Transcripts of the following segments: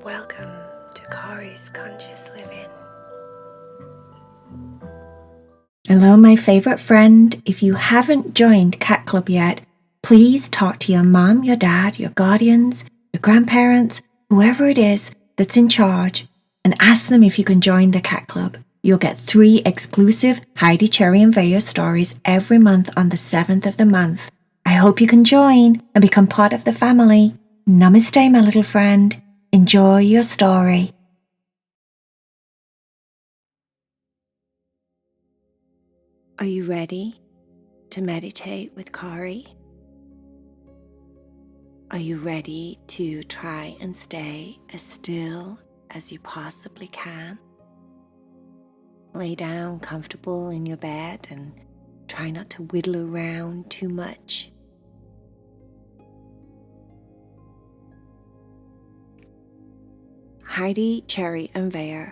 Welcome to Corysconscious Living. Hello, my favourite friend. If you haven't joined Cat Club yet, please talk to your mum, your dad, your guardians, your grandparents, whoever it is that's in charge, and ask them if you can join the Cat Club. You'll get 3 exclusive Heidi, Cherry and Vaya stories every month on the 7th of the month. I hope you can join and become part of the family. Namaste, my little friend. Enjoy your story. Are you ready to meditate with Kari? Are you ready to try and stay as still as you possibly can? Lay down comfortable in your bed and try not to whittle around too much. Heidi, Cherry and Vaya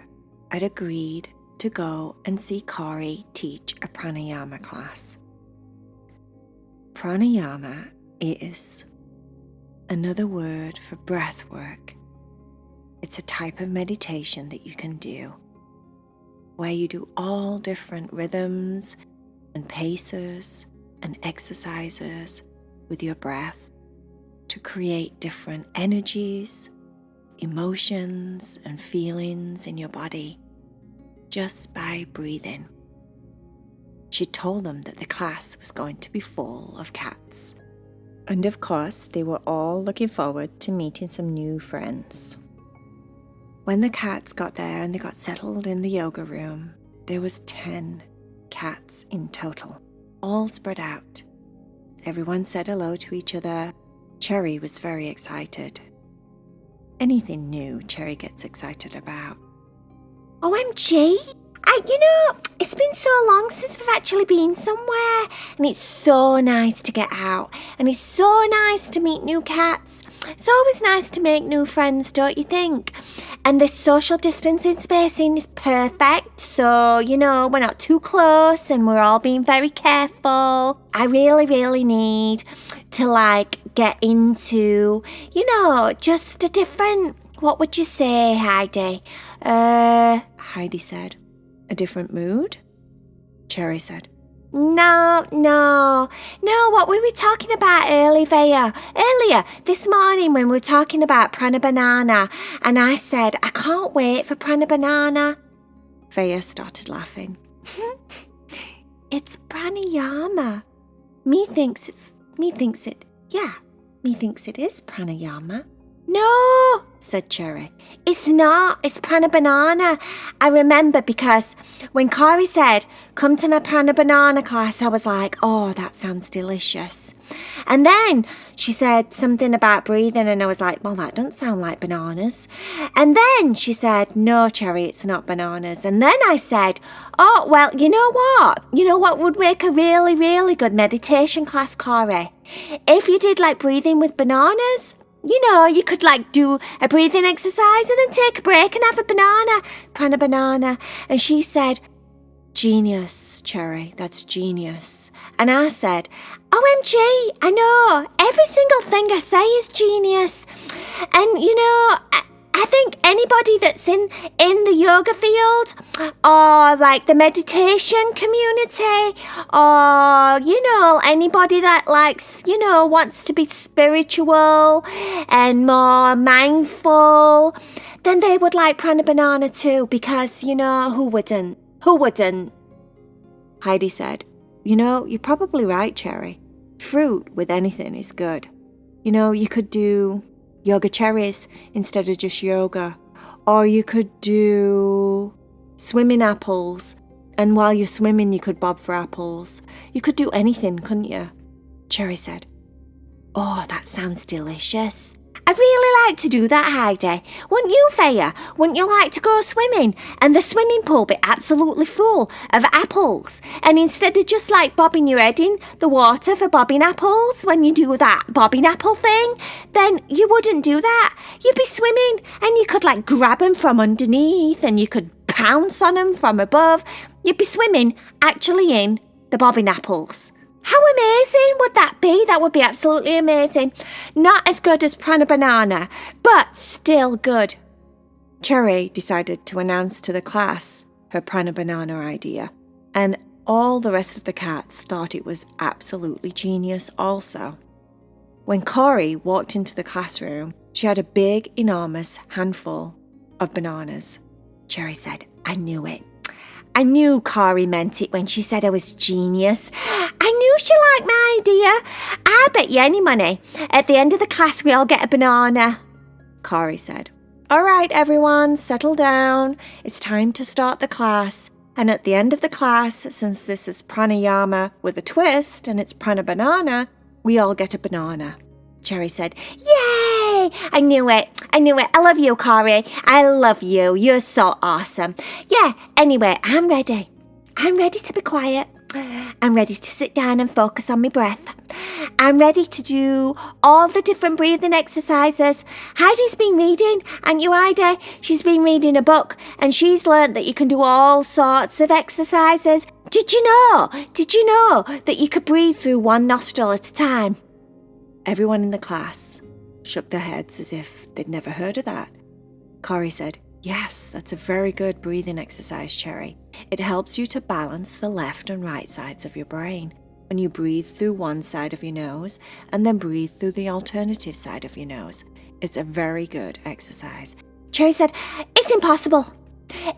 had agreed to go and see Kari teach a pranayama class. Pranayama is another word for breath work. It's a type of meditation that you can do where you do all different rhythms and paces and exercises with your breath to create different energies, emotions and feelings in your body just by breathing. She told them that the class was going to be full of cats. And of course, they were all looking forward to meeting some new friends. When the cats got there and they got settled in the yoga room, there was 10 cats in total, all spread out. Everyone said hello to each other. Cherry was very excited. Anything new, Cherry gets excited about. OMG! It's been so long since we've actually been somewhere, and it's so nice to get out, and it's so nice to meet new cats. It's always nice to make new friends, don't you think? And this social distancing spacing is perfect, so, we're not too close and we're all being very careful. I really need to, get into, just a different, what would you say, Heidi? Heidi said, a different mood? Cherry said, No, what we were talking about earlier this morning when we were talking about Pranabanana, and I said, I can't wait for Pranabanana. Vaya started laughing. It's pranayama. Methinks it is pranayama. No, said Cherry. It's not. It's Pranabanana. I remember because when Kari said, come to my Pranabanana class, I was like, oh, that sounds delicious. And then she said something about breathing and I was like, well, that doesn't sound like bananas. And then she said, no, Cherry, it's not bananas. And then I said, oh, well, you know what? You know what would make a really good meditation class, Kari? If you did breathing with bananas. You could do a breathing exercise and then take a break and have a banana, Pranabanana. And she said, genius, Cherry, that's genius. And I said, OMG, I know, every single thing I say is genius. And, I think anybody that's in the yoga field or the meditation community or, anybody that wants to be spiritual and more mindful, then they would like Pranabanana too because, who wouldn't? Who wouldn't? Heidi said, you're probably right, Cherry. Fruit with anything is good. You could do yoga cherries instead of just yoga. Or you could do swimming apples. And while you're swimming, you could bob for apples. You could do anything, couldn't you? Cherry said, oh, that sounds delicious. I'd really like to do that, Heidi. Wouldn't you, Vaya? Wouldn't you like to go swimming? And the swimming pool be absolutely full of apples. And instead of just bobbing your head in the water for bobbing apples when you do that bobbing apple thing, then you wouldn't do that. You'd be swimming and you could grab them from underneath and you could pounce on them from above. You'd be swimming actually in the bobbing apples. How amazing would that be? That would be absolutely amazing. Not as good as Pranabanana, but still good. Cherry decided to announce to the class her Pranabanana idea, and all the rest of the cats thought it was absolutely genius also. When Corey walked into the classroom, she had a big, enormous handful of bananas. Cherry said, I knew it. I knew Corey meant it when she said I was genius. I knew she liked my idea. I bet you any money. At the end of the class, we all get a banana. Corey said, All right, everyone, settle down. It's time to start the class. And at the end of the class, since this is pranayama with a twist and it's pranabanana, we all get a banana. Cherry said, Yay! I knew it. I love you, Corey. I love you. You're so awesome. Yeah, anyway, I'm ready. I'm ready to be quiet. I'm ready to sit down and focus on my breath. I'm ready to do all the different breathing exercises. Heidi's been reading, and you, Heidi? She's been reading a book, and she's learnt that you can do all sorts of exercises. Did you know that you could breathe through one nostril at a time? Everyone in the class shook their heads as if they'd never heard of that. Corey said, Yes, that's a very good breathing exercise, Cherry. It helps you to balance the left and right sides of your brain when you breathe through one side of your nose and then breathe through the alternative side of your nose. It's a very good exercise. Cherry said, It's impossible.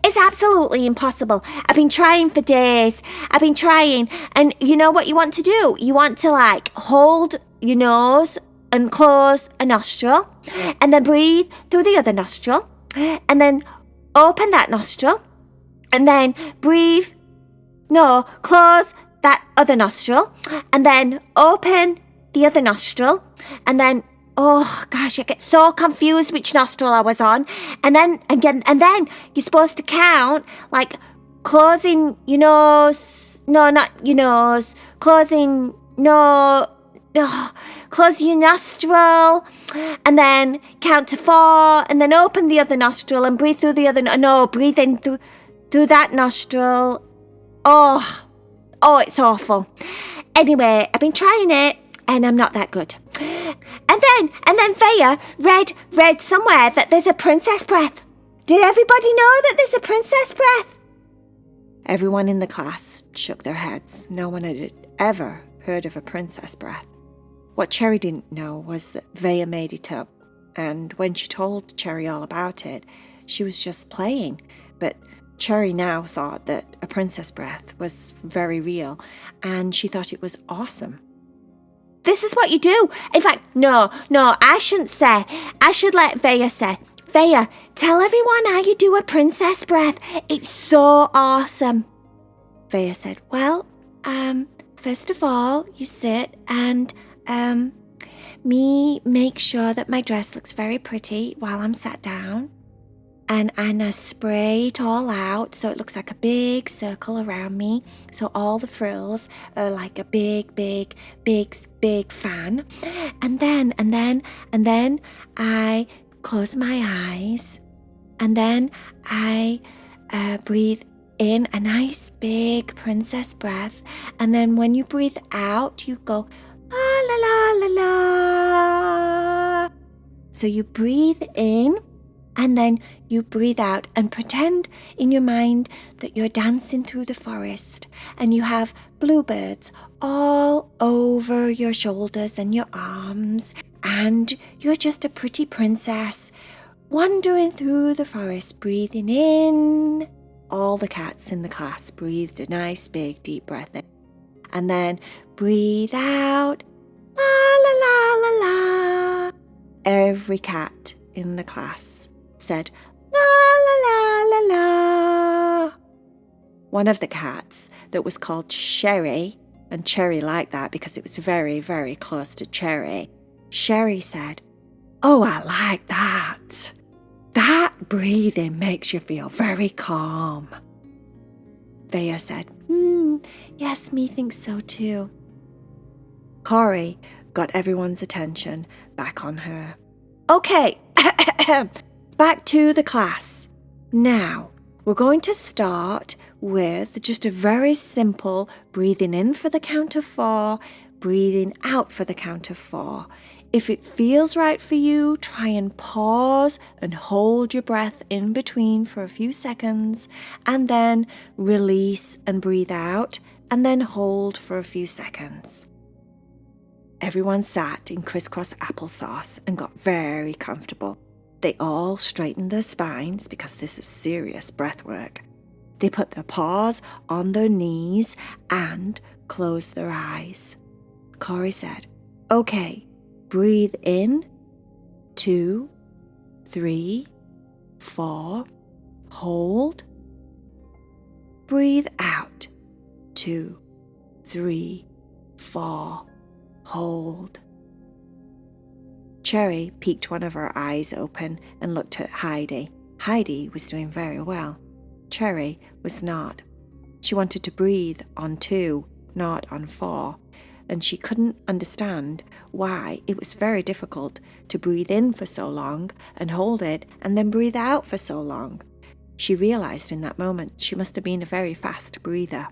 It's absolutely impossible. I've been trying for days. And you know what you want to do? You want to hold your nose and close a nostril and then breathe through the other nostril and then open that nostril and then close that other nostril and then open the other nostril and then oh gosh, I get so confused which nostril I was on. And then you're supposed to count closing your nose. No, not your nose. Close your nostril and then count to 4 and then open the other nostril and breathe through the other. No, breathe in through that nostril. Oh, it's awful. Anyway, I've been trying it and I'm not that good. And then Vaya read somewhere that there's a princess breath. Did everybody know that there's a princess breath? Everyone in the class shook their heads. No one had ever heard of a princess breath. What Cherry didn't know was that Vaya made it up, and when she told Cherry all about it, she was just playing. But Cherry now thought that a princess breath was very real, and she thought it was awesome. This is what you do. In fact, no, I shouldn't say. I should let Vaya say. Vaya, tell everyone how you do a princess breath. It's so awesome. Vaya said, Well, first of all, you sit and, me make sure that my dress looks very pretty while I'm sat down. And I spray it all out so it looks like a big circle around me. So all the frills are like a big fan. And then I close my eyes. And then I breathe in a nice big princess breath. And then when you breathe out, you go la la la la la. So you breathe in. And then you breathe out and pretend in your mind that you're dancing through the forest and you have bluebirds all over your shoulders and your arms and you're just a pretty princess wandering through the forest, breathing in. All the cats in the class breathed a nice big deep breath in and then breathe out, la la la la la. Every cat in the class said, la la la la la. One of the cats that was called Sherry, and Cherry liked that because it was very, very close to Cherry. Sherry said, Oh, I like that. That breathing makes you feel very calm. Vaya said, Yes, me thinks so too. Corey got everyone's attention back on her. Okay, back to the class. Now, we're going to start with just a very simple breathing in for the count of 4, breathing out for the count of 4. If it feels right for you, try and pause and hold your breath in between for a few seconds, and then release and breathe out, and then hold for a few seconds. Everyone sat in crisscross applesauce and got very comfortable. They all straightened their spines because this is serious breath work. They put their paws on their knees and closed their eyes. Corey said, "Okay, breathe in, 2, 3, 4, hold. Breathe out, 2, 3, 4, hold." Cherry peeked one of her eyes open and looked at Heidi. Heidi was doing very well. Cherry was not. She wanted to breathe on 2, not on 4, and she couldn't understand why it was very difficult to breathe in for so long and hold it and then breathe out for so long. She realised in that moment she must have been a very fast breather.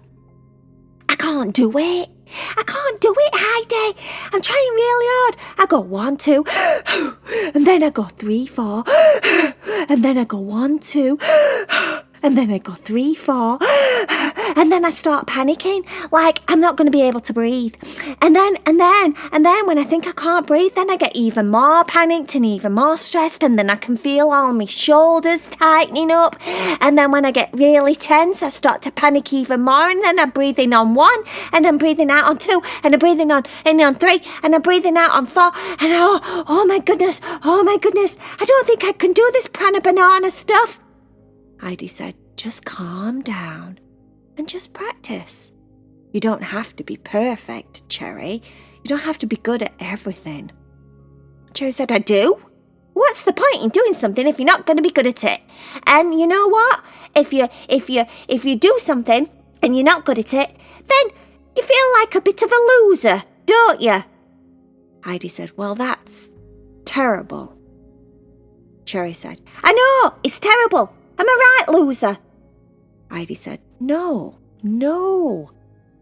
I can't do it, Heidi. I'm trying really hard. I go 1, 2, and then I go 3, 4, and then I go 1, 2, and then I go 3, 4, and then I start panicking, like I'm not going to be able to breathe. And then when I think I can't breathe, then I get even more panicked and even more stressed, and then I can feel all my shoulders tightening up. And then when I get really tense, I start to panic even more, and then I'm breathing on 1, and I'm breathing out on 2, and I'm breathing in on 3, and I'm breathing out on 4, and oh my goodness, I don't think I can do this Pranabanana stuff. Heidi said, "Just calm down and just practice. You don't have to be perfect, Cherry. You don't have to be good at everything." Cherry said, "I do. What's the point in doing something if you're not going to be good at it? And you know what? If you do something and you're not good at it, then you feel like a bit of a loser, don't you?" Heidi said, "Well, that's terrible." Cherry said, "I know, it's terrible. Am I right, loser?" Heidi said, No.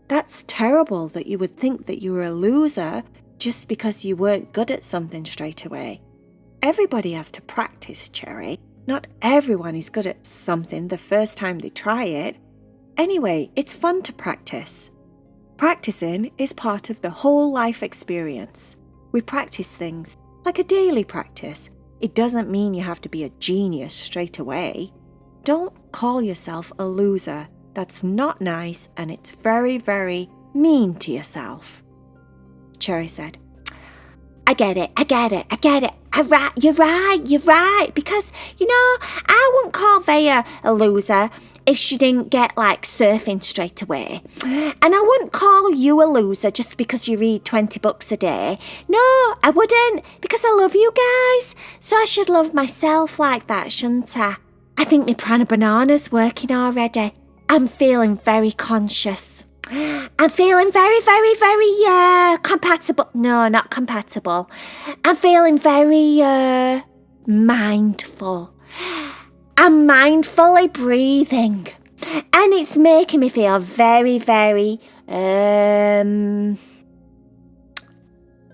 That's terrible that you would think that you were a loser just because you weren't good at something straight away. Everybody has to practice, Cherry. Not everyone is good at something the first time they try it. Anyway, it's fun to practice. Practicing is part of the whole life experience. We practice things like a daily practice. It doesn't mean you have to be a genius straight away. Don't call yourself a loser. That's not nice, and it's very, very mean to yourself. Cherry said, I get it. You're right. Because, I wouldn't call Vaya a loser if she didn't get like surfing straight away. And I wouldn't call you a loser just because you read 20 books a day. No, I wouldn't, because I love you guys. So I should love myself like that, shouldn't I? I think my Pranabanana's working already. I'm feeling very conscious. I'm feeling very, very, very, compatible. No, not compatible. I'm feeling very, mindful. I'm mindfully breathing. And it's making me feel very, very,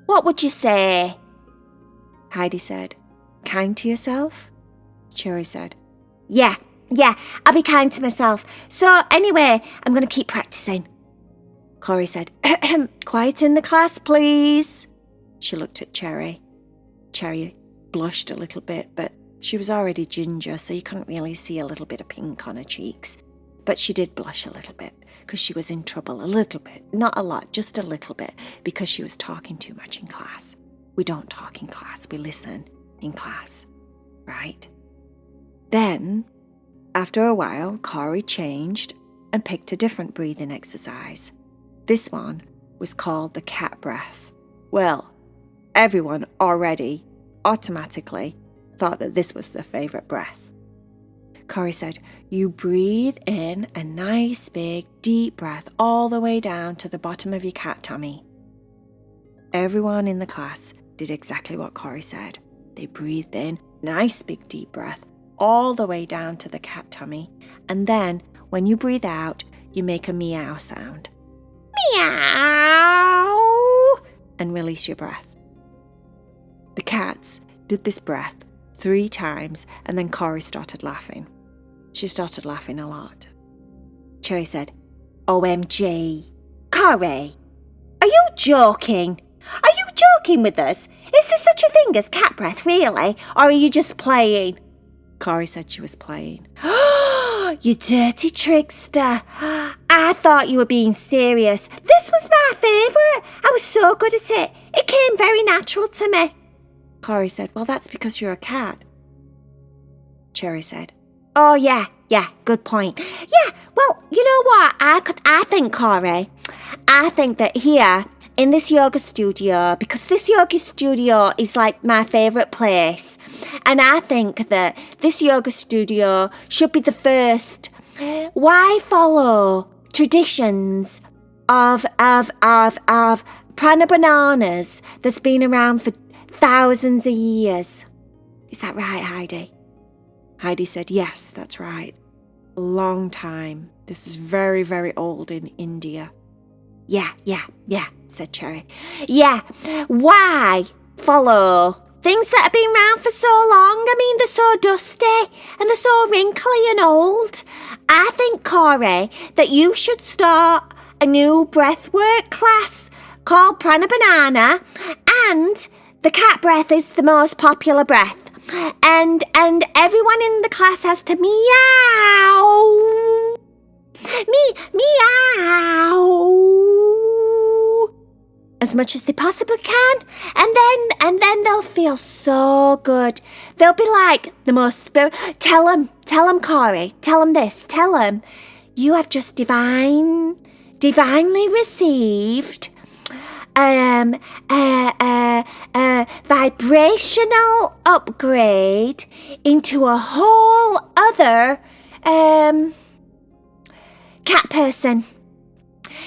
what would you say? Heidi said, kind to yourself? Cherry said, Yeah, I'll be kind to myself. So anyway, I'm going to keep practicing. Corey said, quiet in the class, please. She looked at Cherry. Cherry blushed a little bit, but she was already ginger, so you couldn't really see a little bit of pink on her cheeks. But she did blush a little bit, because she was in trouble a little bit. Not a lot, just a little bit, because she was talking too much in class. We don't talk in class, we listen in class, right? Then, after a while, Corey changed and picked a different breathing exercise. This one was called the cat breath. Well, everyone already, automatically, thought that this was their favourite breath. Corey said, you breathe in a nice big deep breath all the way down to the bottom of your cat tummy. Everyone in the class did exactly what Corey said. They breathed in, nice big deep breath, all the way down to the cat tummy. And then when you breathe out, you make a meow sound. Meow. And release your breath. The cats did this breath 3 times, and then Corey started laughing. She started laughing a lot. Cherry said, OMG. Corey, are you joking? Are you joking with us? Is there such a thing as cat breath, really? Or are you just playing? Corey said she was playing. You dirty trickster. I thought you were being serious. This was my favourite. I was so good at it. It came very natural to me. Corey said, well, that's because you're a cat. Cherry said, Oh, yeah, good point. Yeah, well, you know what? I think, Corey, I think that here in this yoga studio, because this yoga studio is like my favourite place, and I think that this yoga studio should be the first. Why follow traditions of Pranabananas that's been around for thousands of years? Is that right, Heidi? Heidi said, yes, that's right. A long time. This is very, very old in India. Yeah, said Cherry. Yeah, why follow things that have been around for so long? I mean, they're so dusty and they're so wrinkly and old. I think, Corey, that you should start a new breathwork class called Pranabanana, and the cat breath is the most popular breath. And everyone in the class has to meow. Meow. As much as they possibly can. And then they'll feel so good. They'll be like the most spirit. Tell them, Corey. Tell them this. Tell them you have just divinely received vibrational upgrade into a whole other cat person.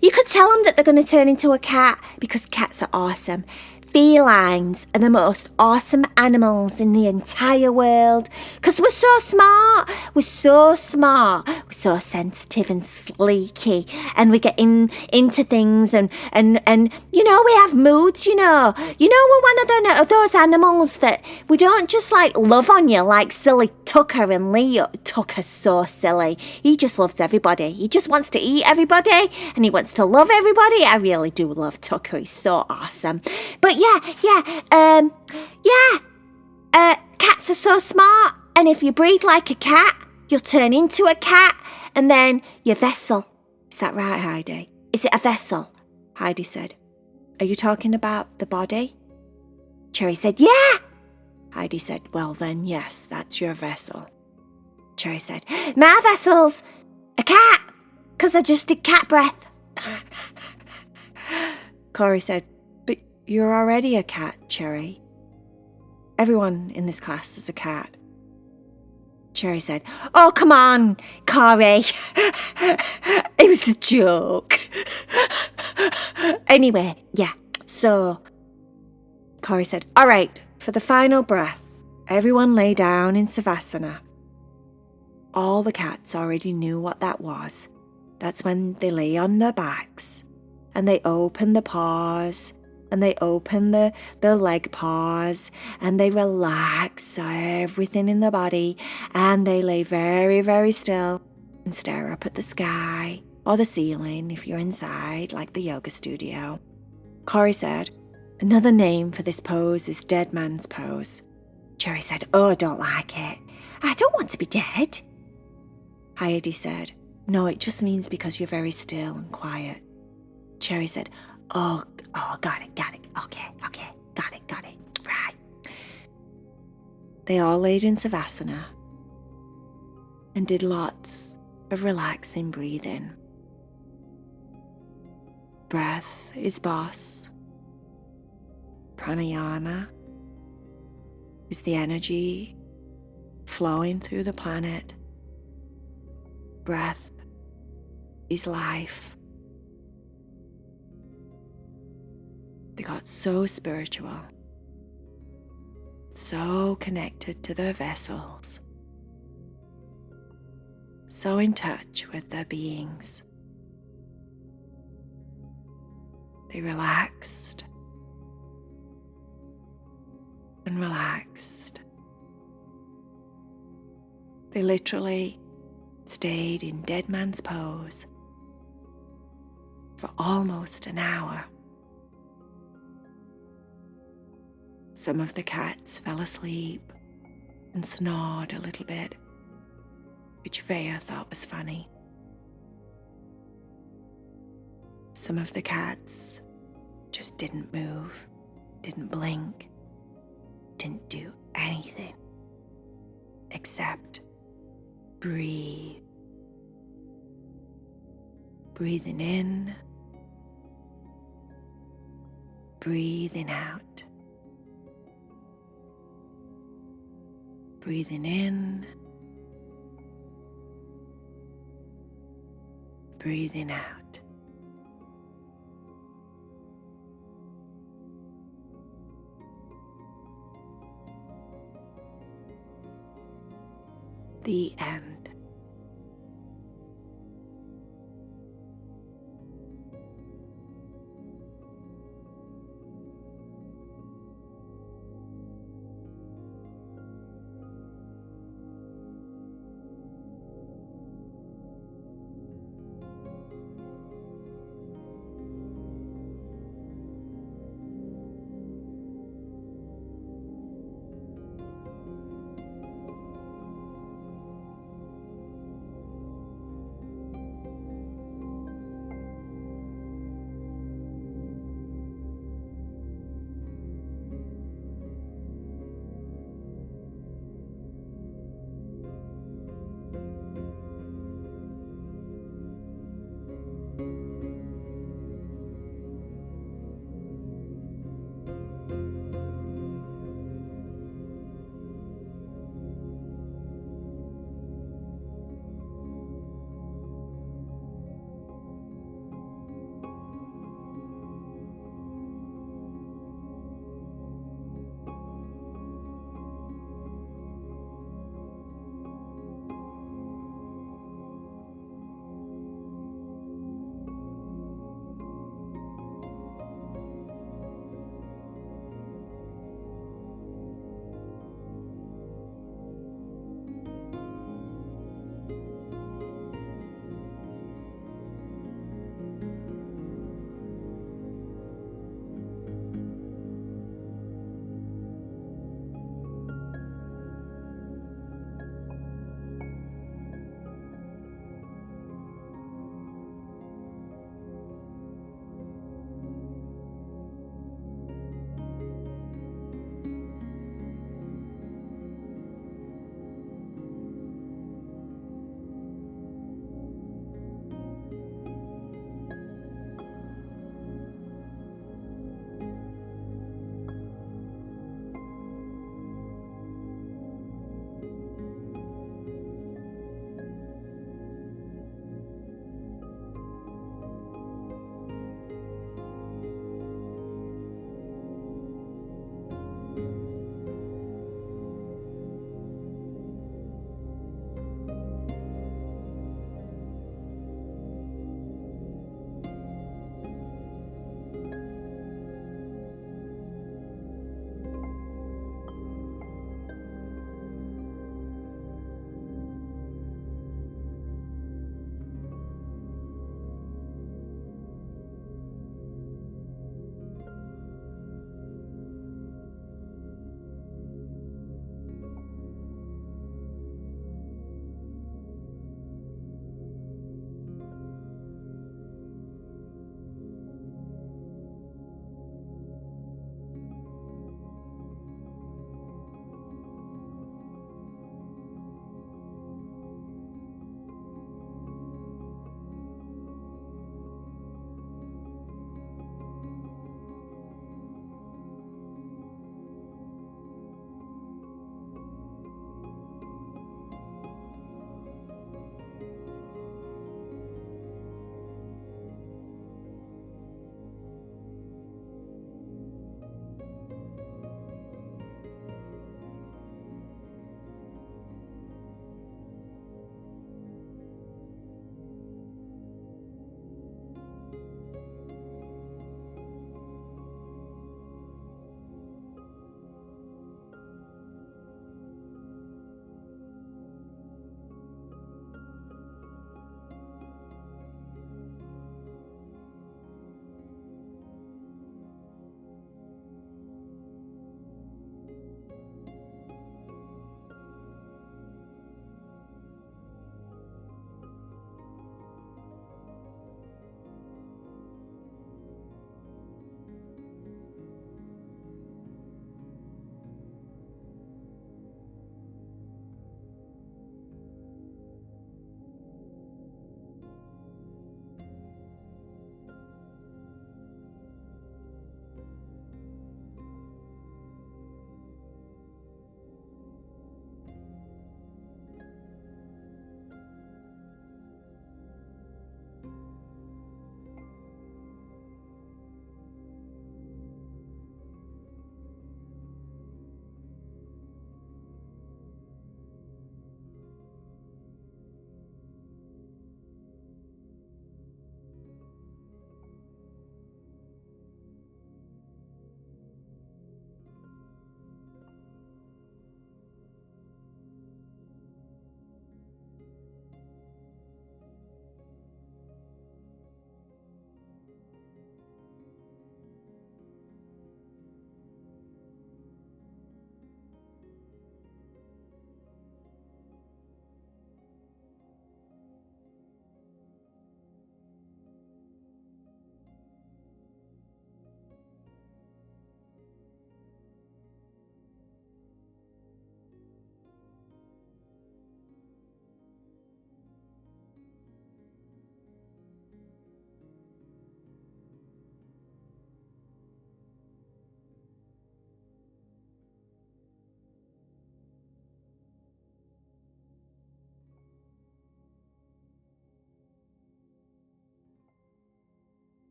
You could tell them that they're going to turn into a cat because cats are awesome. Felines are the most awesome animals in the entire world because we're so smart. We're so sensitive and sleeky, and we get into things and you know, we have moods, you know. We're one of those animals that we don't just like love on you like silly Tucker and Leo. Tucker's so silly. He just loves everybody. He just wants to eat everybody and he wants to love everybody. I really do love Tucker. He's so awesome. But cats are so smart, and if you breathe like a cat, you'll turn into a cat, and then your vessel. Is that right, Heidi? Is it a vessel? Heidi said, are you talking about the body? Cherry said, yeah. Heidi said, well then, yes, that's your vessel. Cherry said, my vessel's a cat, because I just did cat breath. Corey said, but you're already a cat, Cherry. Everyone in this class is a cat. Cherry said, oh, come on, Corey. It was a joke. Anyway, yeah, so Corey said, all right, for the final breath, everyone lay down in Savasana. All the cats already knew what that was. That's when they lay on their backs and they open the paws and they open the leg paws and they relax everything in the body and they lay very, very still and stare up at the sky or the ceiling if you're inside, like the yoga studio. Corey said, another name for this pose is dead man's pose. Cherry said, oh, I don't like it. I don't want to be dead. Heidi said, no, it just means because you're very still and quiet. Cherry said, oh, got it. Okay, got it. Right. They all laid in Savasana and did lots of relaxing breathing. Breath is boss. Pranayama is the energy flowing through the planet. Breath is life. They got so spiritual, so connected to their vessels, so in touch with their beings. They relaxed and relaxed. They literally stayed in dead man's pose for almost an hour. Some of the cats fell asleep and snored a little bit, which Vaya thought was funny. Some of the cats just didn't move, didn't blink, didn't do anything except breathe. Breathing in, breathing out. Breathing in, breathing out. The end.